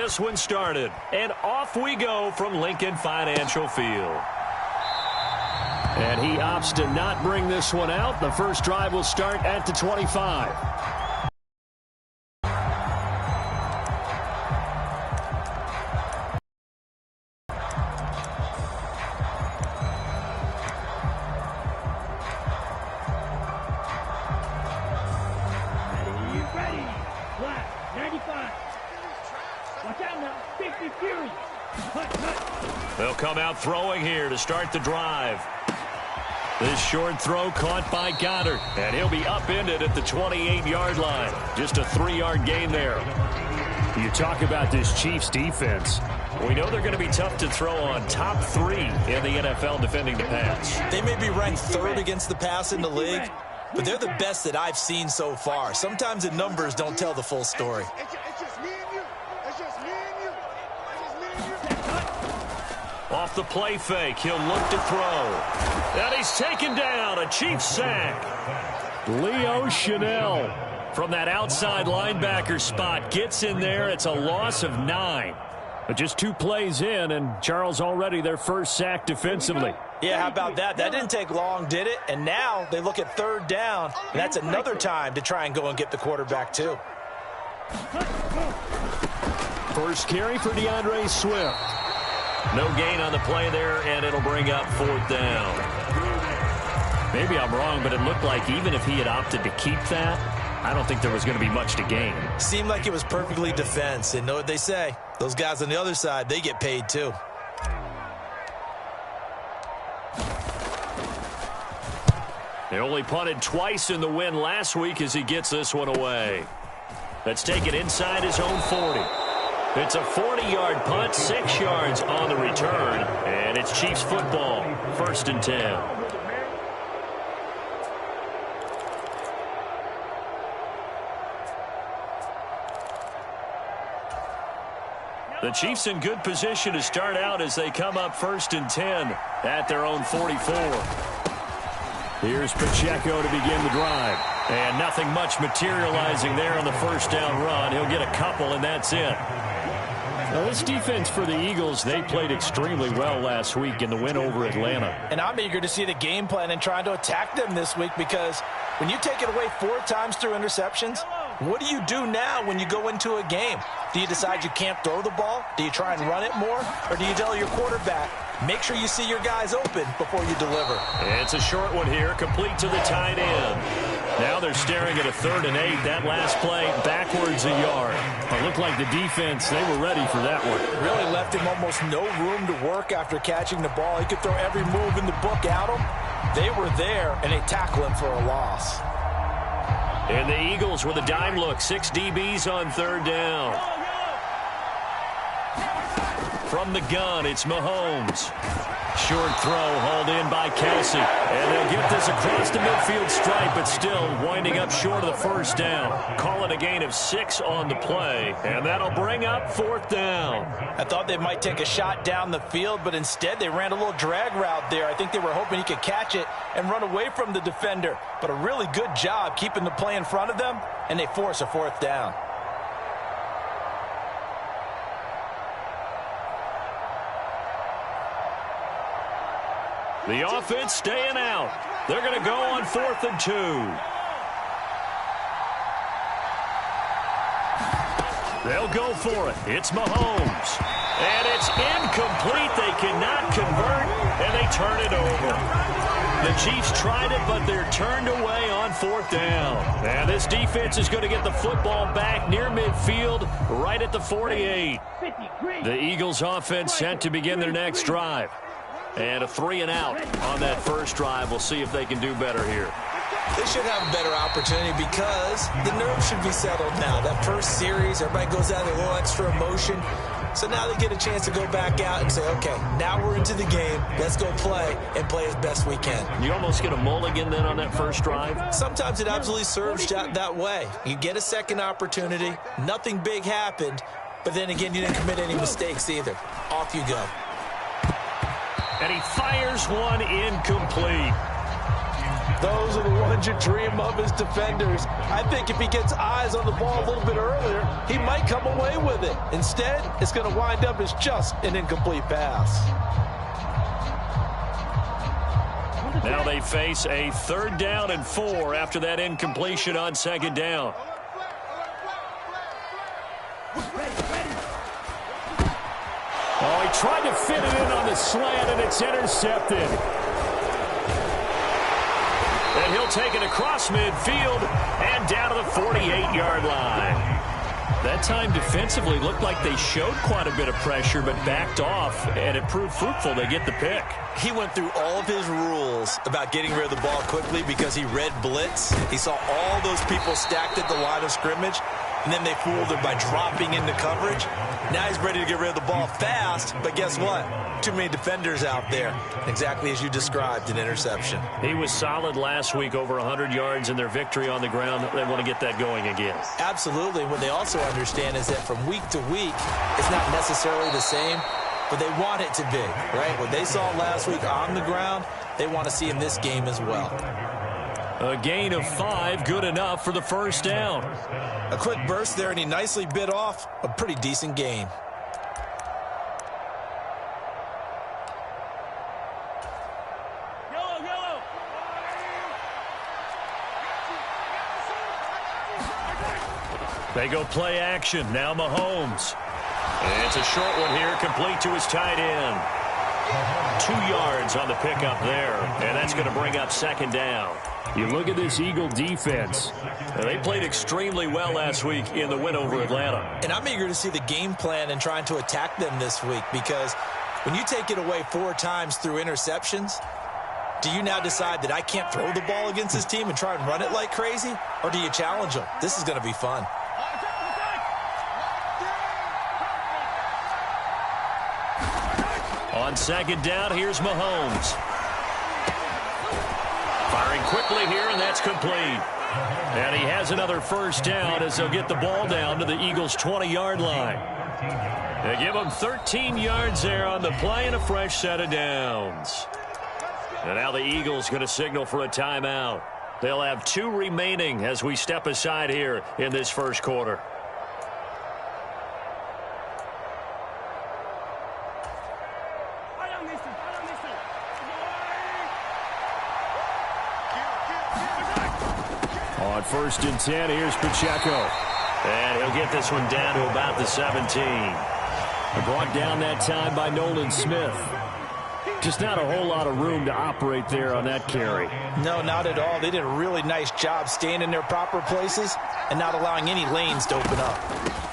this one started. And off we go from Lincoln Financial Field. And he opts to not bring this one out. The first drive will start at the 25. They'll come out throwing here to start the drive. This short throw caught by Goddard, and he'll be upended at the 28-yard line. Just a 3-yard gain there. You talk about this Chiefs defense. We know they're going to be tough to throw on. Top 3 in the NFL defending the pass. They may be ranked 3rd against the pass in the league, but they're the best that I've seen so far. Sometimes the numbers don't tell the full story. Off the play fake, he'll look to throw. And he's taken down, a Chiefs sack. Leo Chanel from that outside linebacker spot gets in there. It's a loss of 9. But just 2 plays in, and Charles already their first sack defensively. Yeah, how about that? That didn't take long, did it? And now they look at 3rd down, and that's another time to try and go and get the quarterback too. First carry for DeAndre Swift. No gain on the play there, and it'll bring up 4th down. Maybe I'm wrong, but it looked like even if he had opted to keep that, I don't think there was going to be much to gain. Seemed like it was perfectly defense, and know what they say. Those guys on the other side, they get paid too. They only punted twice in the win last week as he gets this one away. Let's take it inside his own 40. It's a 40-yard punt, 6 yards on the return, and it's Chiefs football, 1st and 10. The Chiefs in good position to start out as they come up 1st and 10 at their own 44. Here's Pacheco to begin the drive. And nothing much materializing there on the 1st down run. He'll get a couple, and that's it. Now, this defense for the Eagles, they played extremely well last week in the win over Atlanta. And I'm eager to see the game plan and trying to attack them this week, because when you take it away 4 times through interceptions, what do you do now when you go into a game? Do you decide you can't throw the ball? Do you try and run it more? Or do you tell your quarterback, make sure you see your guys open before you deliver? It's a short one here, complete to the tight end. Now they're staring at a 3rd and 8. That last play, backwards a yard. It looked like the defense, they were ready for that one. Really left him almost no room to work after catching the ball. He could throw every move in the book at him. They were there, and they tackle him for a loss. And the Eagles with a dime look. 6 DBs on 3rd down. From the gun, it's Mahomes. Short throw hauled in by Kelsey. And they'll get this across the midfield stripe, but still winding up short of the 1st down. Call it a gain of 6 on the play. And that'll bring up 4th down. I thought they might take a shot down the field, but instead they ran a little drag route there. I think they were hoping he could catch it and run away from the defender. But a really good job keeping the play in front of them, and they force a 4th down. The offense staying out. They're going to go on 4th and 2. They'll go for it. It's Mahomes. And it's incomplete. They cannot convert, and they turn it over. The Chiefs tried it, but they're turned away on 4th down. And this defense is going to get the football back near midfield, right at the 48. The Eagles offense set to begin their next drive. And a 3 and out on that first drive. We'll see if they can do better here. They should have a better opportunity because the nerves should be settled now. That first series, everybody goes out with a little extra emotion. So now they get a chance to go back out and say, okay, now we're into the game. Let's go play and play as best we can. You almost get a mulligan then on that first drive? Sometimes it absolutely serves that way. You get a second opportunity. Nothing big happened. But then again, you didn't commit any mistakes either. Off you go. And he fires one incomplete. Those are the ones you dream of as defenders. I think if he gets eyes on the ball a little bit earlier, he might come away with it. Instead, it's going to wind up as just an incomplete pass. Now they face a 3rd down and 4 after that incompletion on 2nd down. Oh, he tried to fit it in on the slant, and it's intercepted. And he'll take it across midfield and down to the 48-yard line. That time defensively looked like they showed quite a bit of pressure but backed off, and it proved fruitful. They get the pick. He went through all of his rules about getting rid of the ball quickly because he read blitz. He saw all those people stacked at the line of scrimmage, and then they fooled him by dropping into coverage. Now he's ready to get rid of the ball fast, but guess what? Too many defenders out there. Exactly as you described, an interception. He was solid last week, over 100 yards in their victory on the ground. They want to get that going again. Absolutely. What they also understand is that from week to week, it's not necessarily the same, but they want it to be, right? What they saw last week on the ground, they want to see in this game as well. A gain of 5, good enough for the 1st down. A quick burst there, and he nicely bit off a pretty decent gain. They go play action. Now Mahomes. And it's a short one here, complete to his tight end. 2 yards on the pickup there, and that's going to bring up 2nd down. You look at this Eagle defense. They played extremely well last week in the win over Atlanta. And I'm eager to see the game plan and trying to attack them this week, because when you take it away 4 times through interceptions, do you now decide that I can't throw the ball against this team and try and run it like crazy? Or do you challenge them? This is going to be fun. On 2nd down, here's Mahomes. Firing quickly here, and that's complete. And he has another 1st down as they'll get the ball down to the Eagles' 20-yard line. They give them 13 yards there on the play and a fresh set of downs. And now the Eagles going to signal for a timeout. They'll have 2 remaining as we step aside here in this 1st quarter. On 1st and 10, here's Pacheco. And he'll get this one down to about the 17. Brought down that time by Nolan Smith. Just not a whole lot of room to operate there on that carry. No, not at all. They did a really nice job staying in their proper places and not allowing any lanes to open up.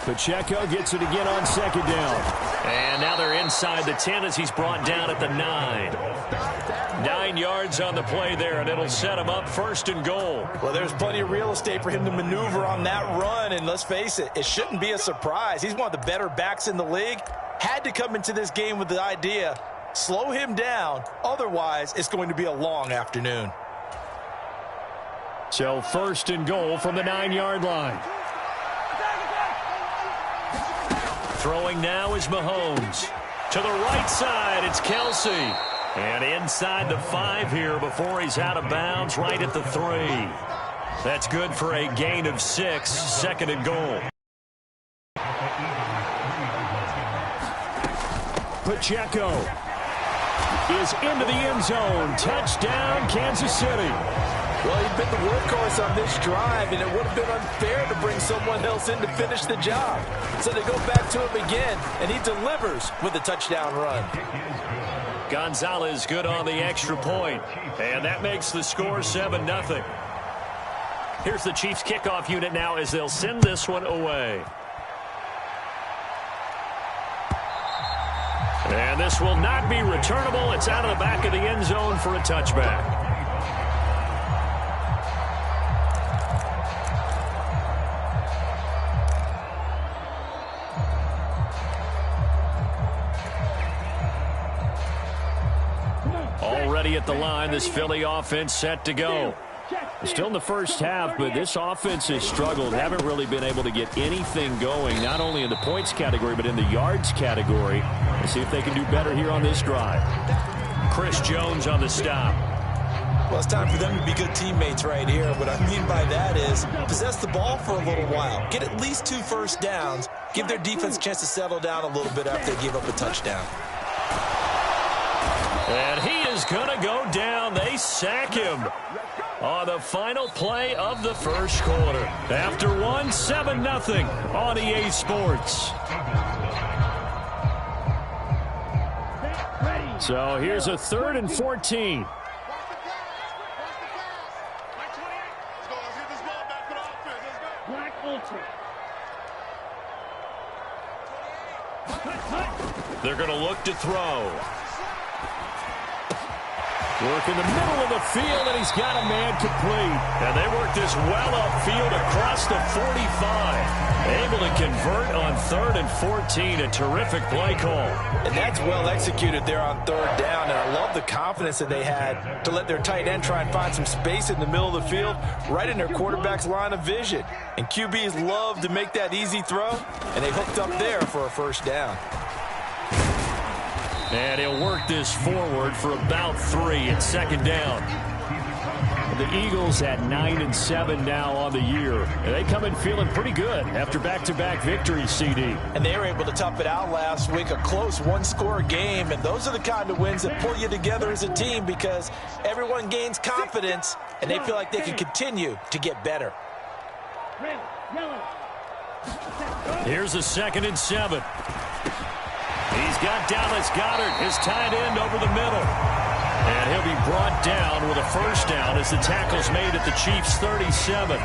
Pacheco gets it again on 2nd down. And now they're inside the 10 as he's brought down at the 9. 9 yards on the play there, and it'll set him up 1st and goal. Well, there's plenty of real estate for him to maneuver on that run, and let's face it, it shouldn't be a surprise. He's one of the better backs in the league. Had to come into this game with the idea, slow him down, otherwise it's going to be a long afternoon. So 1st and goal from the 9-yard line. Throwing now is Mahomes. To the right side, it's Kelsey. And inside the 5 here before he's out of bounds, right at the 3. That's good for a gain of 6, 2nd and goal. Pacheco is into the end zone. Touchdown, Kansas City. Well, he'd been the workhorse on this drive, and it would have been unfair to bring someone else in to finish the job. So they go back to him again, and he delivers with a touchdown run. Gonzalez good on the extra point, and that makes the score 7-0. Here's the Chiefs kickoff unit now as they'll send this one away. And this will not be returnable. It's out of the back of the end zone for a touchback. Already at the line, this Philly offense set to go. Still in the first half, but this offense has struggled. Haven't really been able to get anything going, not only in the points category, but in the yards category. Let's see if they can do better here on this drive. Chris Jones on the stop. Well, it's time for them to be good teammates right here. What I mean by that is possess the ball for a little while. Get at least 2 first downs. Give their defense a chance to settle down a little bit after they give up a touchdown. And he is going to go down. They sack him on the final play of the first quarter. After 7-0 on EA Sports. So here's a 3rd and 14. They're going to look to throw. Work in the middle of the field, and he's got a man complete. And they work this well upfield across the 45. Able to convert on 3rd and 14. A terrific play call. And that's well executed there on 3rd down. And I love the confidence that they had to let their tight end try and find some space in the middle of the field, right in their quarterback's line of vision. And QBs love to make that easy throw, and they hooked up there for a first down. And he'll work this forward for about 3 at 2nd down. The Eagles at 9-7 now on the year. And they come in feeling pretty good after back-to-back victories, CD. And they were able to tough it out last week, a close 1-score game. And those are the kind of wins that pull you together as a team because everyone gains confidence and they feel like they can continue to get better. Here's a 2nd and 7. He's got Dallas Goedert, his tight end, over the middle. And he'll be brought down with a first down as the tackle's made at the Chiefs' 37.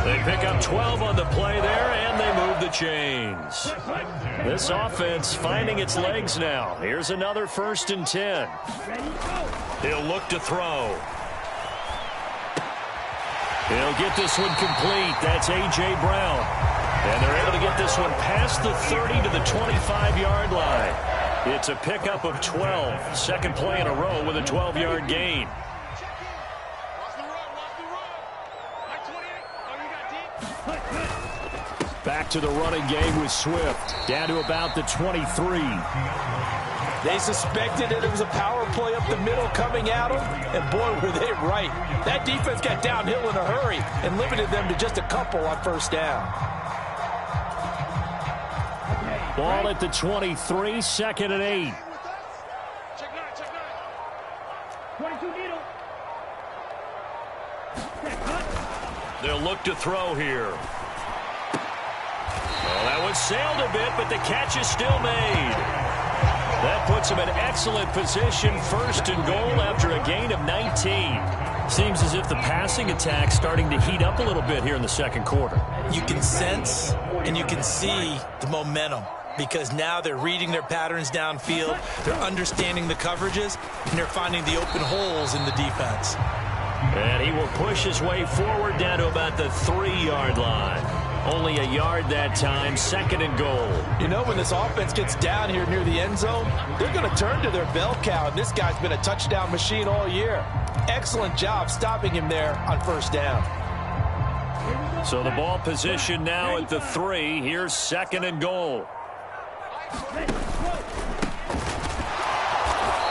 They pick up 12 on the play there, and they move the chains. This offense finding its legs now. Here's another 1st and 10. He'll look to throw. He'll get this one complete. That's A.J. Brown. And they're able to get this one past the 30 to the 25-yard line. It's a pickup of 12. 2nd play in a row with a 12-yard gain. Back to the running game with Swift. Down to about the 23. They suspected that it was a power play up the middle coming at them, and boy, were they right. That defense got downhill in a hurry and limited them to just a couple on first down. Ball at the 23, 2nd and 8. They'll look to throw here. Well, that one sailed a bit, but the catch is still made. That puts him in excellent position, 1st and goal after a gain of 19. Seems as if the passing attack's starting to heat up a little bit here in the 2nd quarter. You can sense and you can see the momentum because now they're reading their patterns downfield, they're understanding the coverages, and they're finding the open holes in the defense. And he will push his way forward down to about the 3-yard line. Only a yard that time, 2nd and goal. You know, when this offense gets down here near the end zone, they're going to turn to their bell cow, and this guy's been a touchdown machine all year. Excellent job stopping him there on first down. So the ball position now at the 3. Here's 2nd and goal.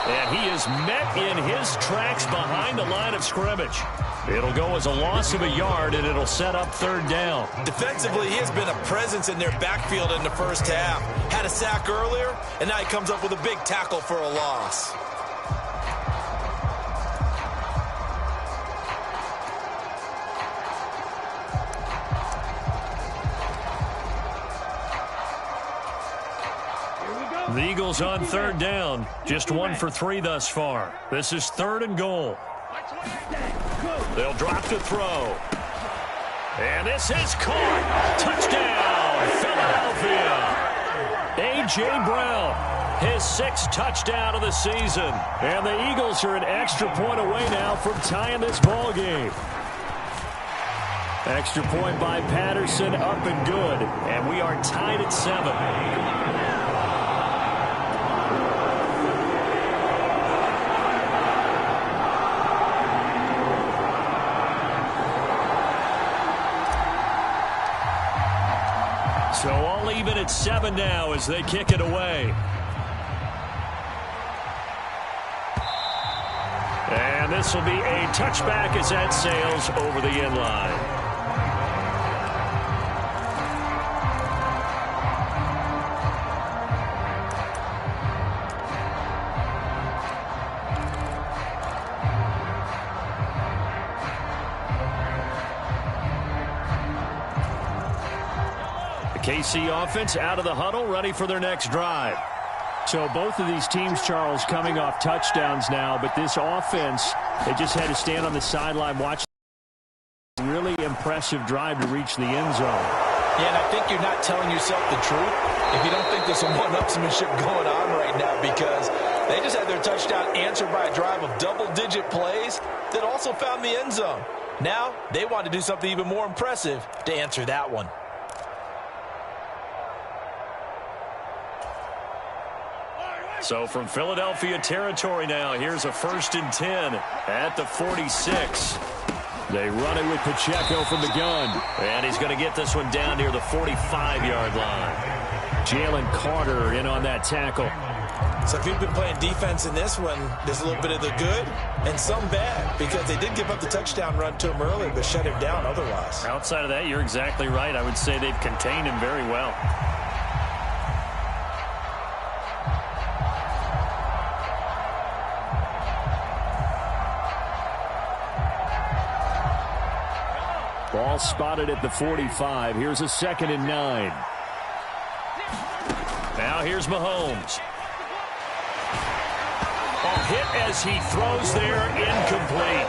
And he is met in his tracks behind the line of scrimmage. It'll go as a loss of a yard, and it'll set up 3rd down. Defensively, he has been a presence in their backfield in the first half. Had a sack earlier, and now he comes up with a big tackle for a loss. The Eagles on 3rd down. Just 1 for 3 thus far. This is 3rd and goal. They'll drop to throw. And this is caught. Touchdown, Philadelphia. A.J. Brown, his 6th touchdown of the season. And the Eagles are an extra point away now from tying this ball game. Extra point by Patterson, up and good. And we are tied at 7. So all even at 7 now as they kick it away. And And this will be a touchback as that sails over the end line. KC offense out of the huddle, ready for their next drive. So both of these teams, Charles, coming off touchdowns now, but this offense, they just had to stand on the sideline, watch a really impressive drive to reach the end zone. Yeah, and I think you're not telling yourself the truth if you don't think there's some one-upsmanship going on right now, because they just had their touchdown answered by a drive of double-digit plays that also found the end zone. Now they want to do something even more impressive to answer that one. So from Philadelphia territory now, here's a 1st and 10 at the 46. They run it with Pacheco from the gun. And he's going to get this one down near the 45-yard line. Jalen Carter in on that tackle. So if you've been playing defense in this one, there's a little bit of the good and some bad, because they did give up the touchdown run to him earlier, but shut him down otherwise. Outside of that, you're exactly right. I would say they've contained him very well. Ball spotted at the 45. Here's a 2nd and 9. Now here's Mahomes. A hit as he throws there, incomplete.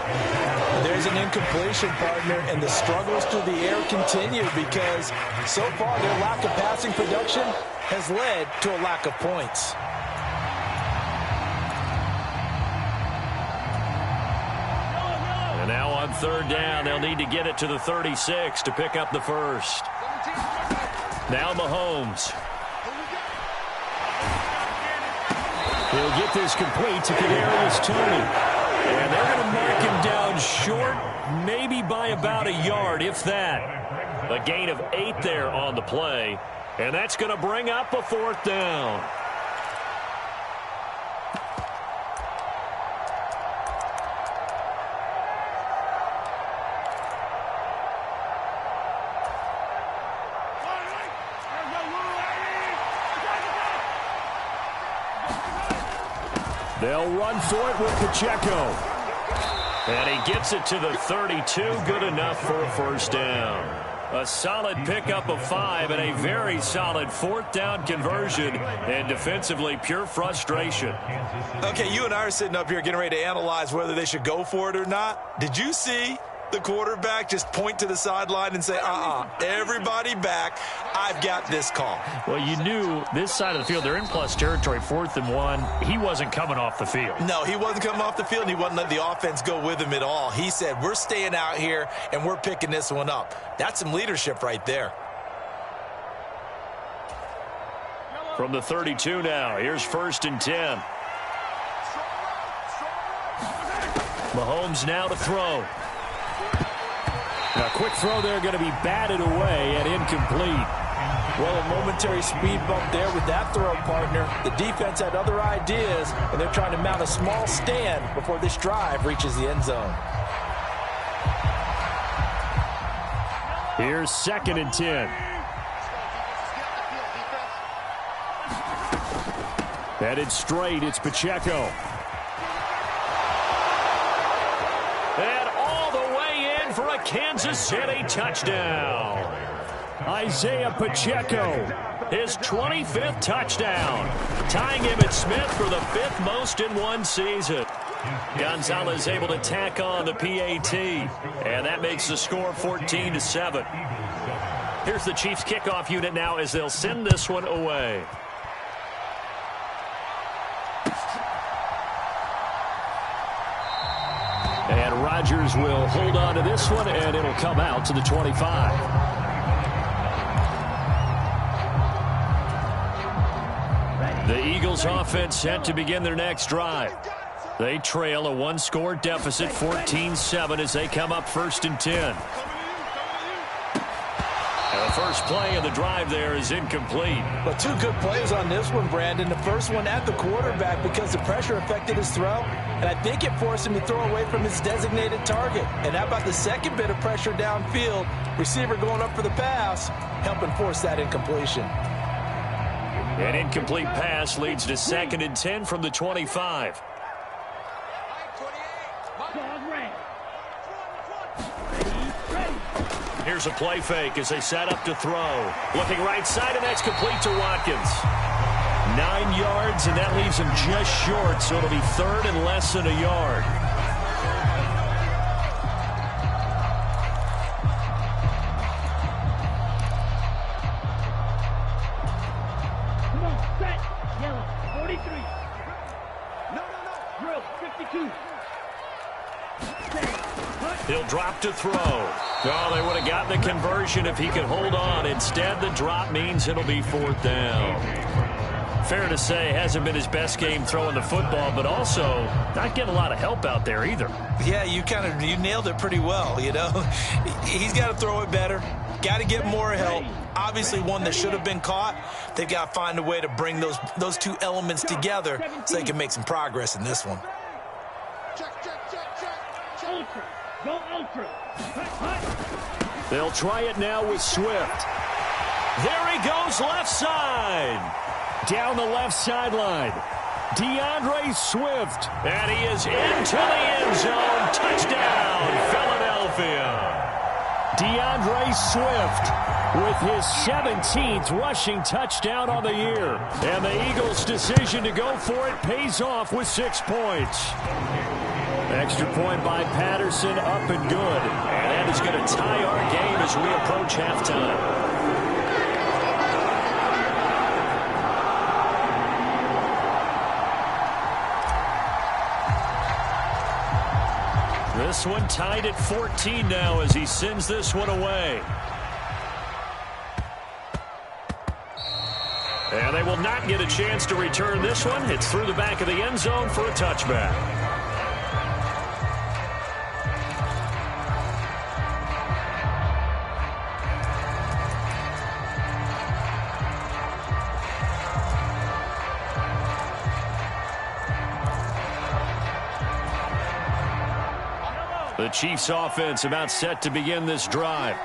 There's an incompletion, partner, and the struggles through the air continue, because so far their lack of passing production has led to a lack of points. And now on 3rd down, they'll need to get it to the 36 to pick up the first. Now Mahomes. He'll get this complete to Kadarius Toney. And they're going to mark him down short, maybe by about a yard, if that. A gain of 8 there on the play. And that's going to bring up a 4th down. They'll run for it with Pacheco. And he gets it to the 32. Good enough for a 1st down. A solid pickup of 5 and a very solid 4th down conversion. And defensively, pure frustration. Okay, you and I are sitting up here getting ready to analyze whether they should go for it or not. Did you see the quarterback just point to the sideline and say, everybody back, I've got this call? Well, you knew this side of the field, they're in plus territory, 4th and 1. He wasn't coming off the field. No, he wasn't coming off the field, and he wasn't letting the offense go with him at all. He said, we're staying out here, and we're picking this one up. That's some leadership right there. From the 32 now, here's 1st and 10. Mahomes now to throw. A quick throw there, going to be batted away and incomplete. Well, a momentary speed bump there with that throw, partner. The defense had other ideas, and they're trying to mount a small stand before this drive reaches the end zone. Here's 2nd and 10. Headed straight, it's Pacheco. And all the way in for a Kansas City touchdown. Isaiah Pacheco. His 25th touchdown, tying him at Smith for the 5th most in one season. Gonzalez able to tack on the PAT, and that makes the score 14-7. Here's the Chiefs kickoff unit now as they'll send this one away. And Rodgers will hold on to this one, and it'll come out to the 25. The Eagles offense set to begin their next drive. They trail a one-score deficit, 14-7, as they come up 1st and 10. A first play of the drive there is incomplete. But two good plays on this one, Brandon. The first one at the quarterback because the pressure affected his throw, and I think it forced him to throw away from his designated target. And how about the second bit of pressure downfield? Receiver going up for the pass, helping force that incompletion. An incomplete pass leads to 2nd and 10 from the 25. Here's a play fake as they set up to throw. Looking right side, and that's complete to Watkins. 9 yards, and that leaves him just short, so it'll be 3rd and less than a yard. Come on, set. Yellow, 43. No. Drill, 52. He'll drop to throw. Oh, they would have gotten the conversion if he could hold on. Instead, the drop means it'll be 4th down. Fair to say, hasn't been his best game throwing the football, but also not getting a lot of help out there either. Yeah, you nailed it pretty well, you know. He's got to throw it better. Got to get more help. Obviously one that should have been caught. They've got to find a way to bring those two elements together so they can make some progress in this one. Ultra. Go ultra. They'll try it now with Swift. There he goes, left side. Down the left sideline. DeAndre Swift. And he is into the end zone. Touchdown, Philadelphia. DeAndre Swift with his 17th rushing touchdown on the year. And the Eagles' decision to go for it pays off with 6 points. Extra point by Patterson, up and good. And that is going to tie our game as we approach halftime. This one tied at 14 now as he sends this one away. And they will not get a chance to return this one. It's through the back of the end zone for a touchback. The Chiefs offense about set to begin this drive.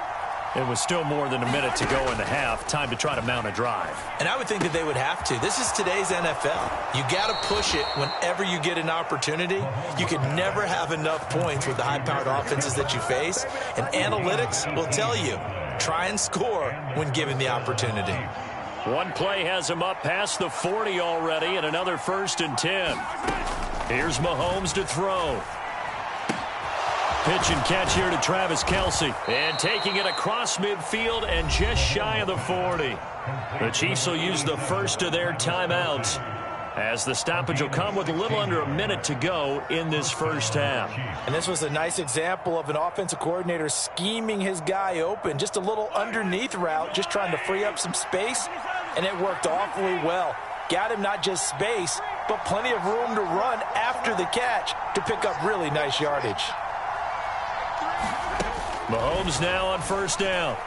It was still more than a minute to go in the half. Time to try to mount a drive. And I would think that they would have to. This is today's NFL. You got to push it whenever you get an opportunity. You could never have enough points with the high-powered offenses that you face. And analytics will tell you, try and score when given the opportunity. One play has him up past the 40 already, and another 1st and 10. Here's Mahomes to throw. Pitch and catch here to Travis Kelce. And taking it across midfield and just shy of the 40. The Chiefs will use the first of their timeouts as the stoppage will come with a little under a minute to go in this first half. And this was a nice example of an offensive coordinator scheming his guy open. Just a little underneath route, just trying to free up some space, and it worked awfully well. Got him not just space, but plenty of room to run after the catch to pick up really nice yardage. Mahomes now on 1st down.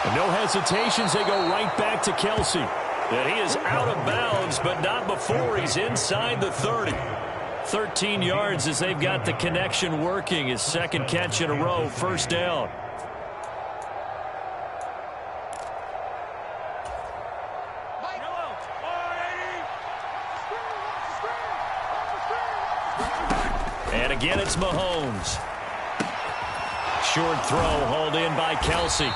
And no hesitations. They go right back to Kelce. And he is out of bounds, but not before he's inside the 30. 13 yards as they've got the connection working. His 2nd catch in a row, 1st down. And again, it's Mahomes. Short throw hauled in by Kelce.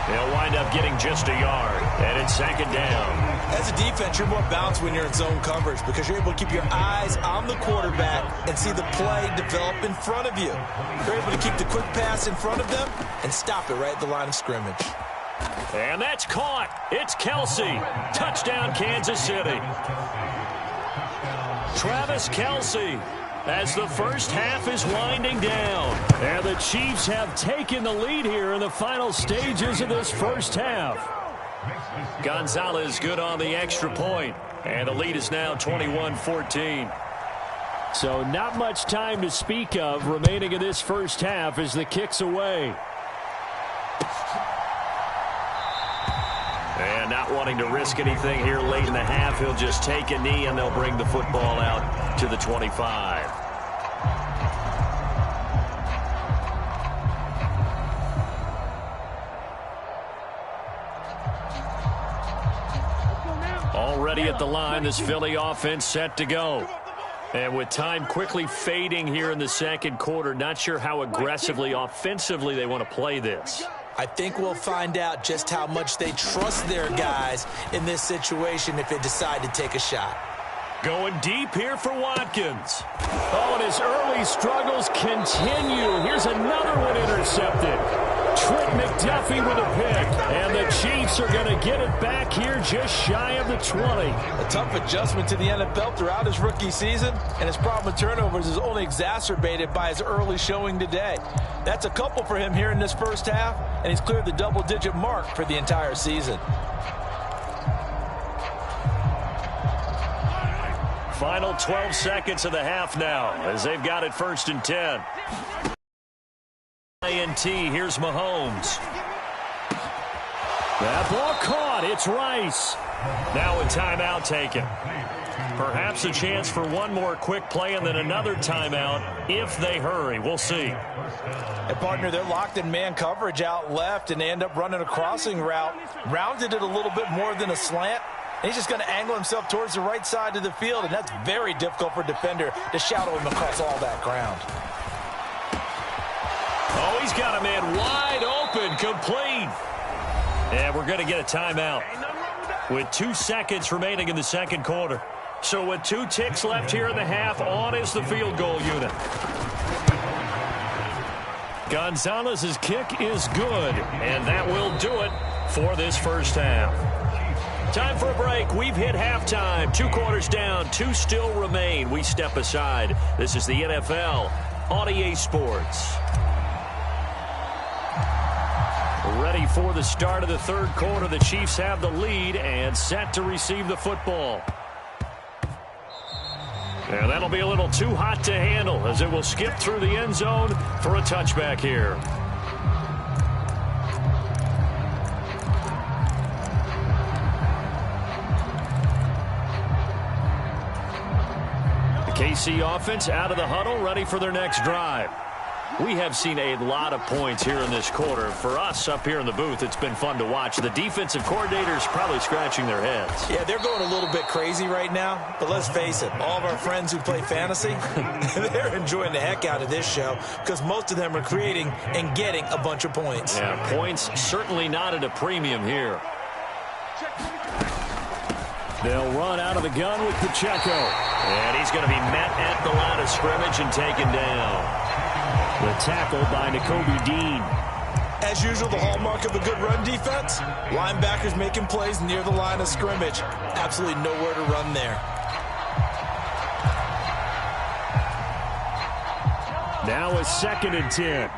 They'll wind up getting just a yard, and it's 2nd down. As a defense, you're more balanced when you're in zone coverage because you're able to keep your eyes on the quarterback and see the play develop in front of you. You're able to keep the quick pass in front of them and stop it right at the line of scrimmage. And that's caught. It's Kelce. Touchdown, Kansas City. Travis Kelce, as the first half is winding down. And the Chiefs have taken the lead here in the final stages of this first half. Gonzalez good on the extra point. And the lead is now 21-14. So not much time to speak of remaining in this first half as the kick's away. wanting to risk anything here late in the half. He'll just take a knee, and they'll bring the football out to the 25. Already at the line, this Philly offense set to go. And with time quickly fading here in the second quarter, not sure how aggressively, offensively they want to play this. I think we'll find out just how much they trust their guys in this situation if they decide to take a shot. Going deep here for Watkins. Oh, and his early struggles continue. Here's another one intercepted. Trent McDuffie with a pick. And the Chiefs are going to get it back here just shy of the 20. A tough adjustment to the NFL throughout his rookie season, and his problem with turnovers is only exacerbated by his early showing today. That's a couple for him here in this first half, and he's cleared the double-digit mark for the entire season. Final 12 seconds of the half now as they've got it 1st and 10. INT, here's Mahomes. That ball caught. It's Rice. Now a timeout taken. Perhaps a chance for one more quick play and then another timeout if they hurry. We'll see. And partner, they're locked in man coverage out left, and they end up running a crossing route. Rounded it a little bit more than a slant. He's just going to angle himself towards the right side of the field, and that's very difficult for a defender to shadow him across all that ground. Oh, he's got a man wide open, complete. And we're going to get a timeout with 2 seconds remaining in the second quarter. So with 2 ticks left here in the half, on is the field goal unit. Gonzalez's kick is good, and that will do it for this first half. Time for a break. We've hit halftime. 2 quarters down. 2 still remain. We step aside. This is the NFL on EA Sports. Ready for the start of the third quarter. The Chiefs have the lead and set to receive the football. And that'll be a little too hot to handle as it will skip through the end zone for a touchback here. KC offense out of the huddle, ready for their next drive. We have seen a lot of points here in this quarter. For us up here in the booth, it's been fun to watch. The defensive coordinators probably scratching their heads. Yeah, they're going a little bit crazy right now, but let's face it, all of our friends who play fantasy, they're enjoying the heck out of this show because most of them are creating and getting a bunch of points. Yeah, points certainly not at a premium here. They'll run out of the gun with Pacheco. And he's going to be met at the line of scrimmage and taken down. The tackle by Nakobe Dean. As usual, the hallmark of a good run defense, linebackers making plays near the line of scrimmage. Absolutely nowhere to run there. Now a 2nd and 10.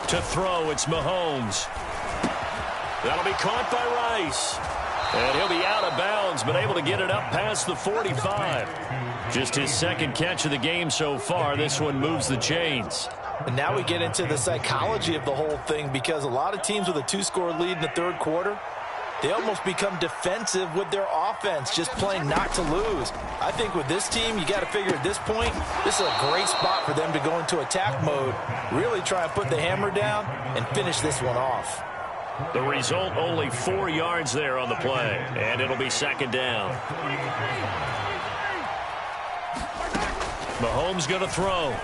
To throw, it's Mahomes. That'll be caught by Rice. And he'll be out of bounds, but able to get it up past the 45. Just his 2nd catch of the game so far. This one moves the chains. And now we get into the psychology of the whole thing because a lot of teams with a 2-score lead in the third quarter, they almost become defensive with their offense, just playing not to lose. I think with this team, you got to figure at this point, this is a great spot for them to go into attack mode, really try and put the hammer down and finish this one off. The result, only 4 yards there on the play, and it'll be 2nd down. Mahomes going to throw.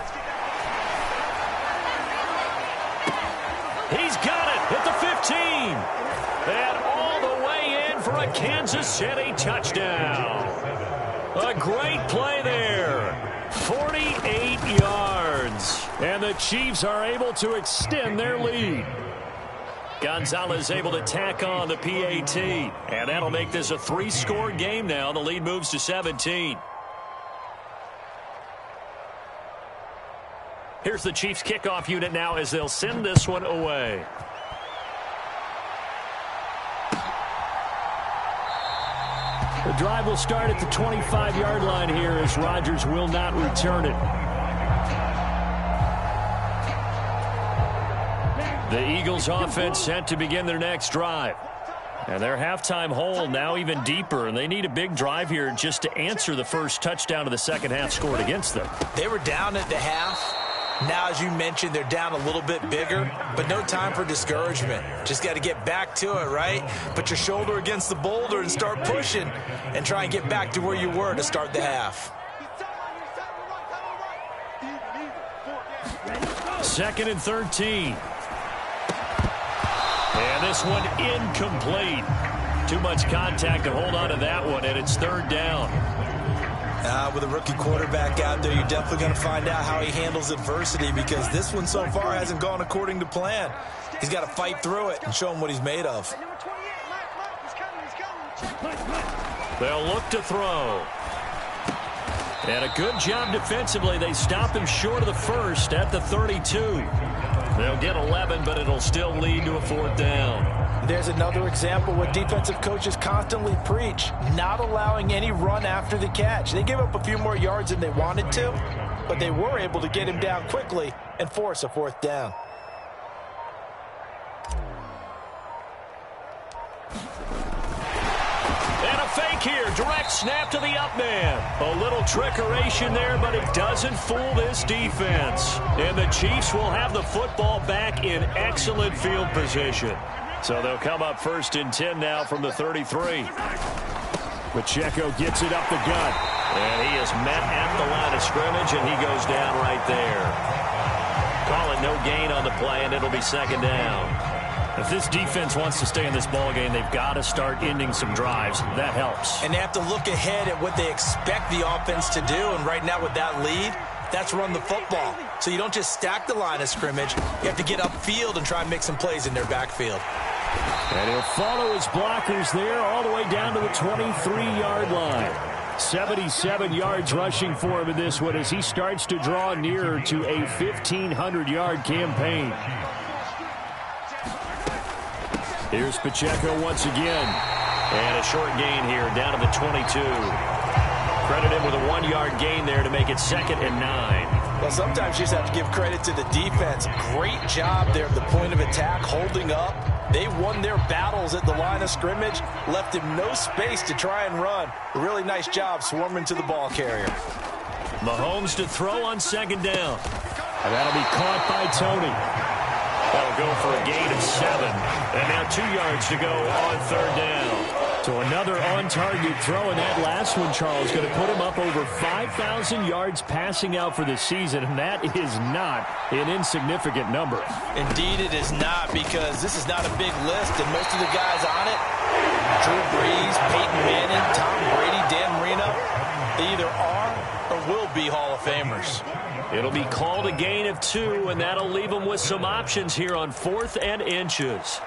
He's got it at the 15. And all the way in for a Kansas City touchdown. A great play there. 48 yards. And the Chiefs are able to extend their lead. Gonzalez able to tack on the PAT. And that'll make this a 3-score game now. The lead moves to 17. Here's the Chiefs kickoff unit now as they'll send this one away. The drive will start at the 25-yard line here as Rodgers will not return it. The Eagles offense set to begin their next drive. And their halftime hole now even deeper, and they need a big drive here just to answer the first touchdown of the second half scored against them. They were down at the half. Now, as you mentioned, they're down a little bit bigger, but no time for discouragement. Just got to get back to it, right? Put your shoulder against the boulder and start pushing and try and get back to where you were to start the half. 2nd and 13. And this one incomplete. Too much contact to hold on to that one, and it's 3rd down. With a rookie quarterback out there, you're definitely going to find out how he handles adversity, because this one so far hasn't gone according to plan. He's got to fight through it and show him what he's made of. They'll look to throw. And a good job defensively. They stop him short of the first at the 32. They'll get 11, but it'll still lead to a 4th down. There's another example what defensive coaches constantly preach, not allowing any run after the catch. They gave up a few more yards than they wanted to, but they were able to get him down quickly and force a 4th down. And a fake here. Direct snap to the up man. A little trickeration there, but it doesn't fool this defense. And the Chiefs will have the football back in excellent field position. So they'll come up 1st and 10 now from the 33. Pacheco gets it up the gut. And he is met at the line of scrimmage, and he goes down right there. Call it no gain on the play, and it'll be 2nd down. If this defense wants to stay in this ballgame, they've got to start ending some drives. That helps. And they have to look ahead at what they expect the offense to do. And right now with that lead, that's run the football. So you don't just stack the line of scrimmage. You have to get upfield and try and make some plays in their backfield. And he'll follow his blockers there all the way down to the 23-yard line. 77 yards rushing for him in this one as he starts to draw nearer to a 1,500-yard campaign. Here's Pacheco once again. And a short gain here down to the 22. Credit him with a 1-yard gain there to make it 2nd and 9. Well, sometimes you just have to give credit to the defense. Great job there at the point of attack, holding up. They won their battles at the line of scrimmage, left him no space to try and run. A really nice job swarming to the ball carrier. Mahomes to throw on 2nd down. And that'll be caught by Tony. That'll go for a gain of 7. And now 2 yards to go on 3rd down. So another on-target throw, and that last one, Charles, going to put him up over 5,000 yards passing out for the season, and that is not an insignificant number. Indeed it is not, because this is not a big list, and most of the guys on it, Drew Brees, Peyton Manning, Tom Brady, Dan Marino, they either are or will be Hall of Famers. It'll be called a gain of 2, and that'll leave them with some options here on 4th and inches.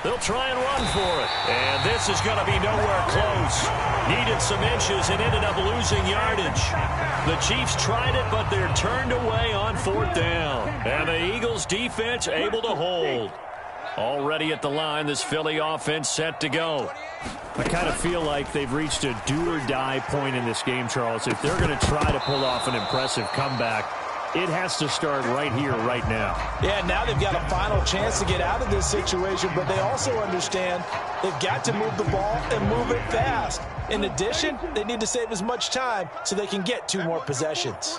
They'll try and run for it. And this is going to be nowhere close. Needed some inches and ended up losing yardage. The Chiefs tried it, but they're turned away on 4th down. And the Eagles defense able to hold. Already at the line, this Philly offense set to go. I kind of feel like they've reached a do-or-die point in this game, Charles. If they're going to try to pull off an impressive comeback, it has to start right here, right now. Yeah, now they've got a final chance to get out of this situation, but they also understand they've got to move the ball and move it fast. In addition, they need to save as much time so they can get 2 more possessions.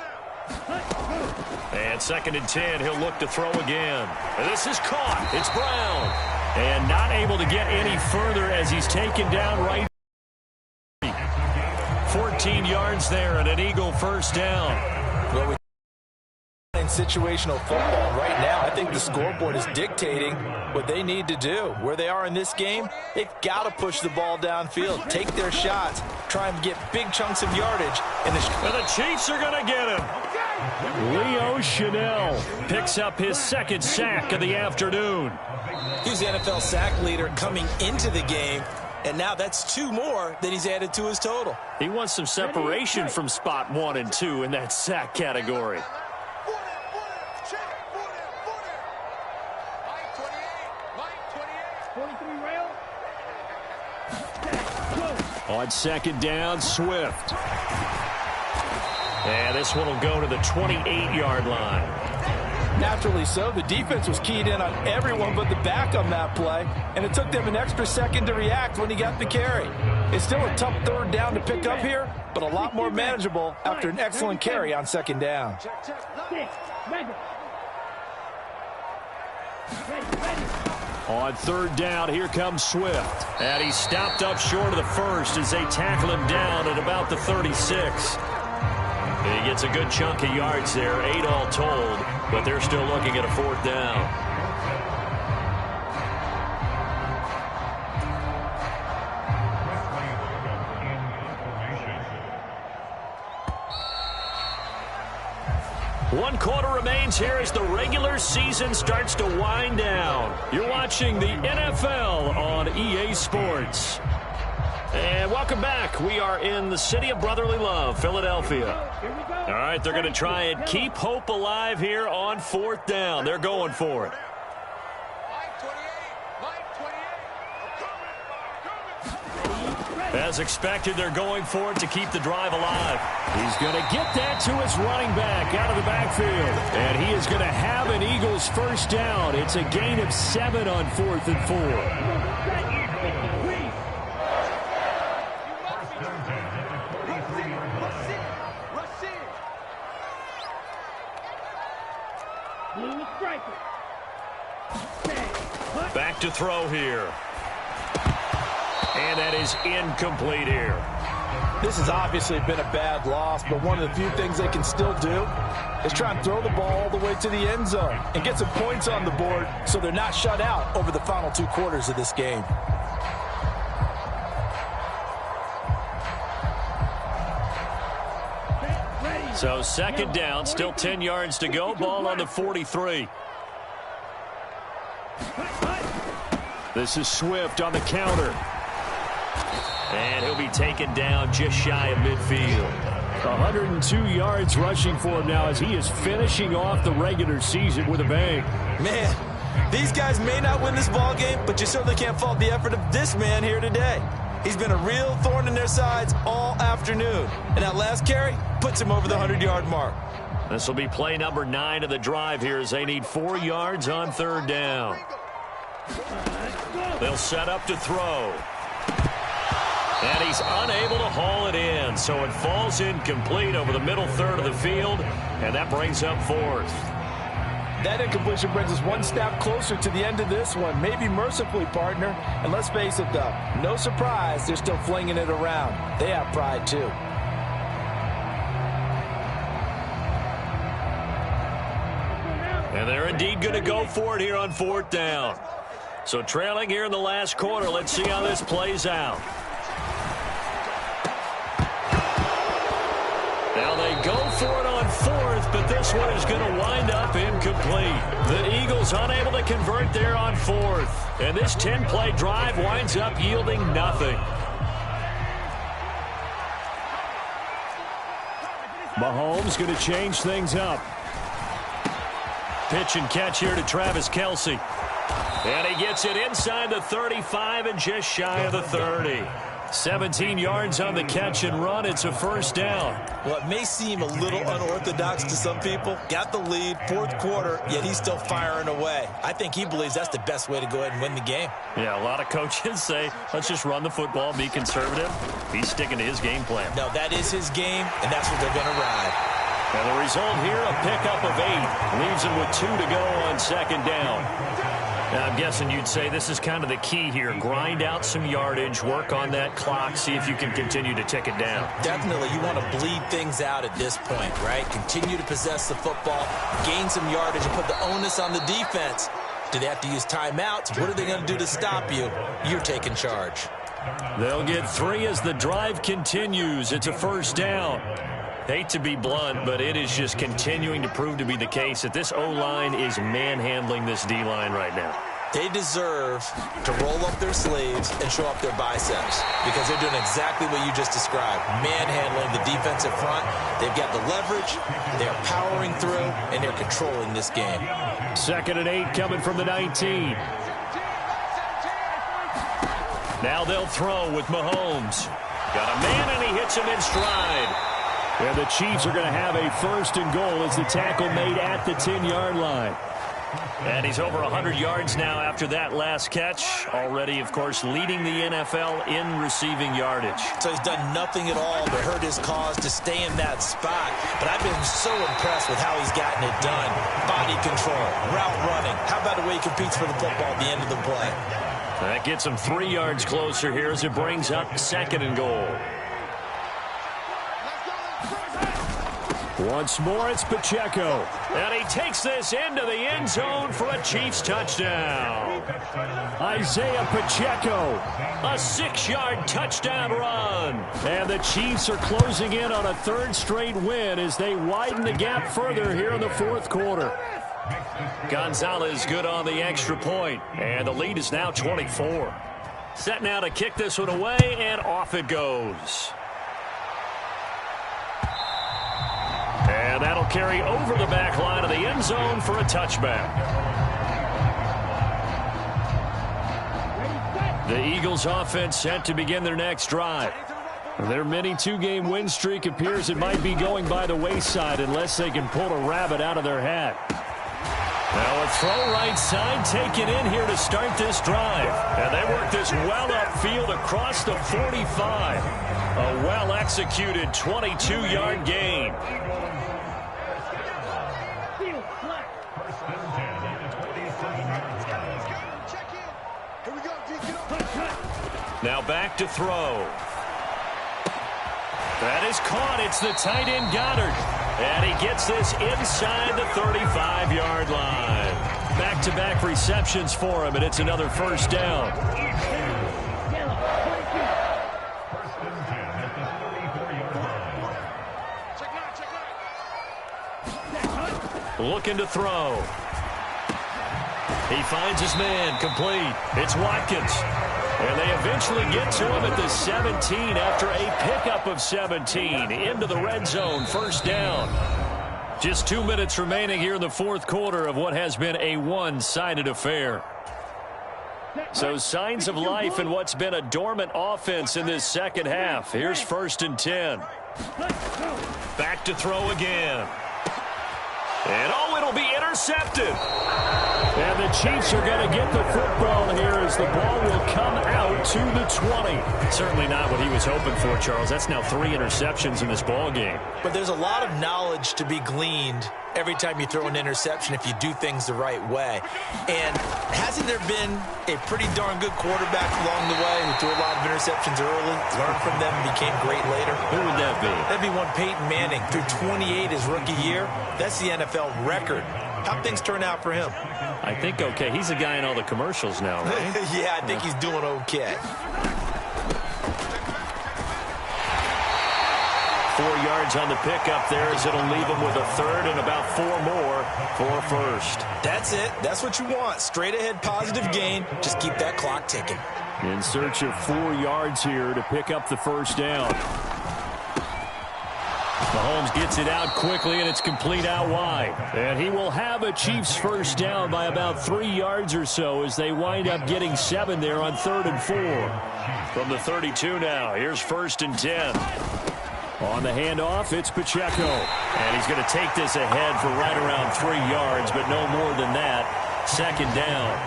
And 2nd and 10, he'll look to throw again. This is caught. It's Brown. And not able to get any further as he's taken down right. 14 yards there and an Eagle 1st down. Well, in situational football right now, I think the scoreboard is dictating what they need to do. Where they are in this game, they've got to push the ball downfield, take their shots, try and get big chunks of yardage. And the Chiefs are going to get him. Leo Chanel picks up his 2nd sack of the afternoon. He's the NFL sack leader coming into the game, and now that's 2 more that he's added to his total. He wants some separation from spot 1 and 2 in that sack category. 43 rail. On second down, Swift. And this one will go to the 28-yard line. Naturally so. The defense was keyed in on everyone but the back on that play, and it took them an extra second to react when he got the carry. It's still a tough third down to pick up here, but a lot more manageable after an excellent carry on second down. On third down, here comes Swift. And he's stopped up short of the first as they tackle him down at about the 36. He gets a good chunk of yards there, 8 all told, but they're still looking at a fourth down. One quarter remains here as the regular season starts to wind down. You're watching the NFL on EA Sports. And welcome back. We are in the city of brotherly love, Philadelphia. All right, they're going to try and keep hope alive here on fourth down. They're going for it. As expected, they're going for it to keep the drive alive. He's going to get that to his running back out of the backfield. And he is going to have an Eagles first down. It's a gain of 7 on 4th and 4. Back to throw here. And that is incomplete here. This has obviously been a bad loss, but one of the few things they can still do is try and throw the ball all the way to the end zone and get some points on the board so they're not shut out over the final 2 quarters of this game. So second down, still 10 yards to go. Ball on the 43. This is Swift on the counter. And he'll be taken down just shy of midfield. 102 yards rushing for him now as he is finishing off the regular season with a bang. Man, these guys may not win this ball game, but you certainly can't fault the effort of this man here today. He's been a real thorn in their sides all afternoon. And that last carry puts him over the 100-yard mark. This will be play number 9 of the drive here as they need 4 yards on third down. They'll set up to throw. And he's unable to haul it in, so it falls incomplete over the middle third of the field, and that brings up 4th. That incompletion brings us one step closer to the end of this one, maybe mercifully, partner. And let's face it, though, no surprise, they're still flinging it around. They have pride, too. And they're indeed going to go for it here on fourth down. So trailing here in the last quarter, let's see how this plays out. Now they go for it on 4th, but this one is going to wind up incomplete. The Eagles unable to convert there on 4th. And this 10-play drive winds up yielding nothing. Mahomes going to change things up. Pitch and catch here to Travis Kelce. And he gets it inside the 35 and just shy of the 30. 17 yards on the catch and run. It's a first down. Well, it may seem a little unorthodox to some people. Got the lead, 4th quarter, yet he's still firing away. I think he believes that's the best way to go ahead and win the game. Yeah, a lot of coaches say, let's just run the football, be conservative. He's sticking to his game plan. No, that is his game, and that's what they're going to ride. And the result here, a pickup of 8. Leaves him with 2 to go on second down. Now, I'm guessing you'd say this is kind of the key here. Grind out some yardage, work on that clock, see if you can continue to tick it down. Definitely, you want to bleed things out at this point, right? Continue to possess the football, gain some yardage, and put the onus on the defense. Do they have to use timeouts? What are they going to do to stop you? You're taking charge. They'll get 3 as the drive continues. It's a first down. Hate to be blunt, but it is just continuing to prove to be the case that this O-line is manhandling this D-line right now. They deserve to roll up their sleeves and show up their biceps because they're doing exactly what you just described, manhandling the defensive front. They've got the leverage, they're powering through, and they're controlling this game. 2nd and 8 coming from the 19. Now they'll throw with Mahomes. Got a man, and he hits him in stride. And the Chiefs are going to have a 1st and goal as the tackle made at the 10-yard line. And he's over 100 yards now after that last catch. Already, of course, leading the NFL in receiving yardage. So he's done nothing at all to hurt his cause to stay in that spot. But I've been so impressed with how he's gotten it done. Body control, route running. How about the way he competes for the football at the end of the play? That gets him 3 yards closer here as it brings up 2nd and goal. Once more, it's Pacheco. And he takes this into the end zone for a Chiefs touchdown. Isaiah Pacheco. A 6-yard touchdown run. And the Chiefs are closing in on a 3rd straight win as they widen the gap further here in the 4th quarter. Gonzalez good on the extra point. And the lead is now 24. Set now to kick this one away, and off it goes. And that'll carry over the back line of the end zone for a touchback. The Eagles offense set to begin their next drive. Their mini 2-game win streak appears it might be going by the wayside unless they can pull a rabbit out of their hat. Now a throw right side taken in here to start this drive. And they work this well upfield across the 45. A well-executed 22-yard gain. Now back to throw. That is caught. It's the tight end Goddard. And he gets this inside the 35-yard line. Back-to-back receptions for him, and it's another 1st down. Looking to throw. He finds his man, complete. It's Watkins. And they eventually get to him at the 17 after a pickup of 17 into the red zone, 1st down. Just 2 minutes remaining here in the 4th quarter of what has been a one-sided affair. So signs of life in what's been a dormant offense in this 2nd half. Here's 1st and 10. Back to throw again. And it'll be intercepted. And the Chiefs are going to get the football here as the ball will come out to the 20. Certainly not what he was hoping for, Charles. That's now 3 interceptions in this ball game. But there's a lot of knowledge to be gleaned every time you throw an interception if you do things the right way. And hasn't there been a pretty darn good quarterback along the way who threw a lot of interceptions early, learned from them, and became great later? Who would that be? That'd be one Peyton Manning. Threw 28 his rookie year. That's the NFL record. How'd things turn out for him? I think okay. He's the guy in all the commercials now, right? Yeah, I think he's doing okay. 4 yards on the pickup there as it'll leave him with a 3rd and about 4 more for a 1st. That's it. That's what you want. Straight ahead positive gain. Just keep that clock ticking. In search of 4 yards here to pick up the 1st down. Mahomes gets it out quickly, and it's complete out wide. And he will have a Chiefs 1st down by about 3 yards or so as they wind up getting 7 there on 3rd and 4. From the 32 now, here's 1st and 10. On the handoff, it's Pacheco. And he's going to take this ahead for right around 3 yards, but no more than that. 2nd down.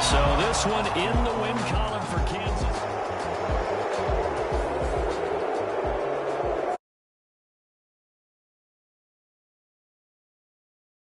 So this one in the win column for Kansas.